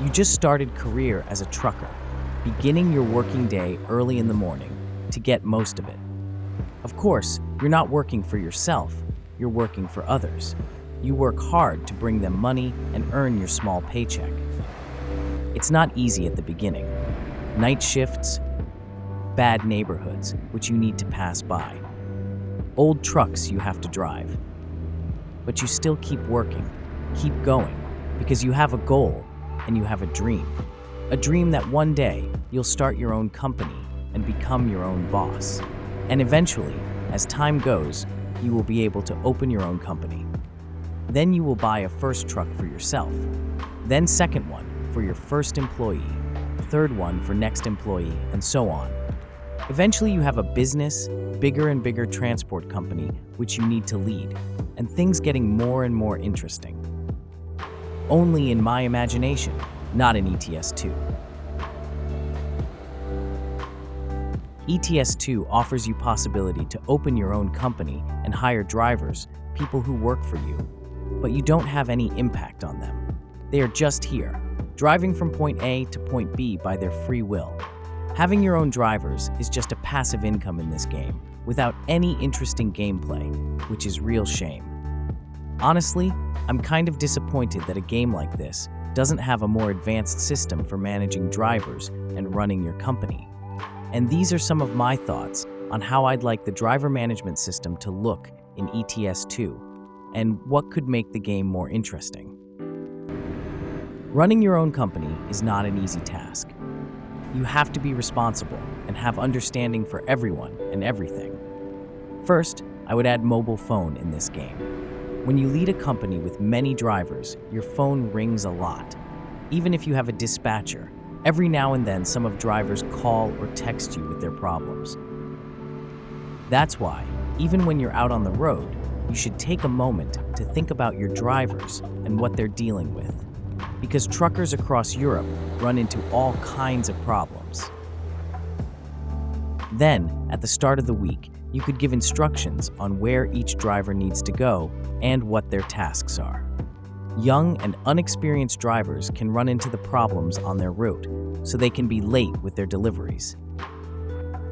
You just started career as a trucker, beginning your working day early in the morning to get most of it. Of course, you're not working for yourself, you're working for others. You work hard to bring them money and earn your small paycheck. It's not easy at the beginning. Night shifts, bad neighborhoods which you need to pass by, old trucks you have to drive. But you still keep working, keep going, because you have a goal and you have a dream that one day you'll start your own company and become your own boss. And eventually, as time goes, you will be able to open your own company. Then you will buy a first truck for yourself, then second one for your first employee, third one for next employee, and so on. Eventually you have a business, bigger and bigger transport company which you need to lead, and things getting more and more interesting. Only in my imagination, not in ETS 2. ETS 2 offers you possibility to open your own company and hire drivers, people who work for you, but you don't have any impact on them. They are just here, driving from point A to point B by their free will. Having your own drivers is just a passive income in this game, without any interesting gameplay, which is real shame. Honestly, I'm kind of disappointed that a game like this doesn't have a more advanced system for managing drivers and running your company. And these are some of my thoughts on how I'd like the driver management system to look in ETS 2, and what could make the game more interesting. Running your own company is not an easy task. You have to be responsible and have understanding for everyone and everything. First, I would add mobile phone in this game. When you lead a company with many drivers, your phone rings a lot. Even if you have a dispatcher, every now and then some of drivers call or text you with their problems. That's why, even when you're out on the road, you should take a moment to think about your drivers and what they're dealing with. Because truckers across Europe run into all kinds of problems. Then, at the start of the week, you could give instructions on where each driver needs to go and what their tasks are. Young and unexperienced drivers can run into the problems on their route, so they can be late with their deliveries.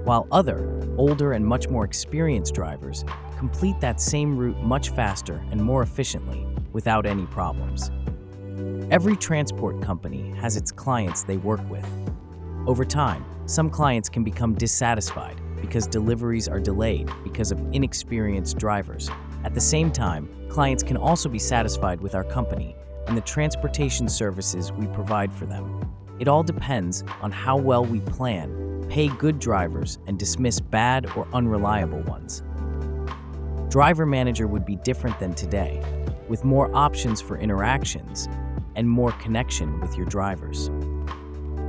While other, older and much more experienced drivers complete that same route much faster and more efficiently without any problems. Every transport company has its clients they work with. Over time, some clients can become dissatisfied because deliveries are delayed because of inexperienced drivers. At the same time, clients can also be satisfied with our company and the transportation services we provide for them. It all depends on how well we plan, pay good drivers, and dismiss bad or unreliable ones. Driver Manager would be different than today, with more options for interactions and more connection with your drivers.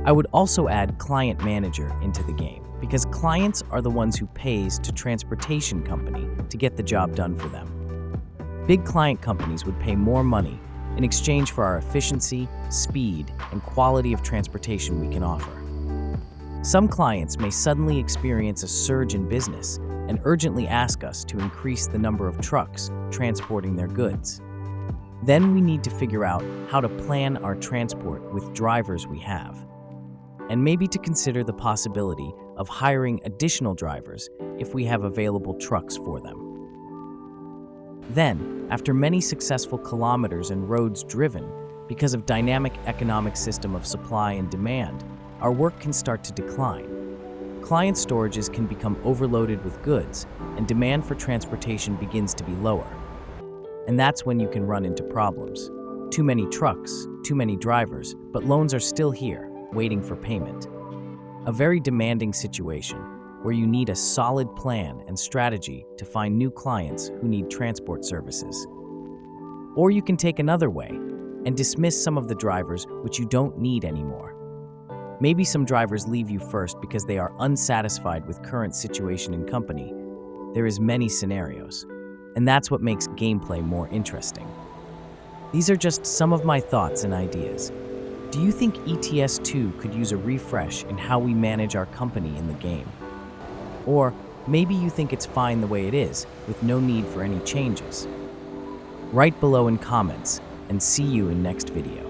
I would also add Client Manager into the game, because clients are the ones who pays to transportation company to get the job done for them. Big client companies would pay more money in exchange for our efficiency, speed, and quality of transportation we can offer. Some clients may suddenly experience a surge in business and urgently ask us to increase the number of trucks transporting their goods. Then we need to figure out how to plan our transport with drivers we have, and maybe to consider the possibility of hiring additional drivers if we have available trucks for them. Then, after many successful kilometers and roads driven, because of dynamic economic system of supply and demand, our work can start to decline. Client storages can become overloaded with goods, and demand for transportation begins to be lower. And that's when you can run into problems. Too many trucks, too many drivers, but loans are still here, waiting for payment. A very demanding situation where you need a solid plan and strategy to find new clients who need transport services. Or you can take another way and dismiss some of the drivers which you don't need anymore. Maybe some drivers leave you first because they are unsatisfied with current situation in company. There is many scenarios, and that's what makes gameplay more interesting. These are just some of my thoughts and ideas. Do you think ETS 2 could use a refresh in how we manage our company in the game? Or maybe you think it's fine the way it is, with no need for any changes? Write below in comments, and see you in next video.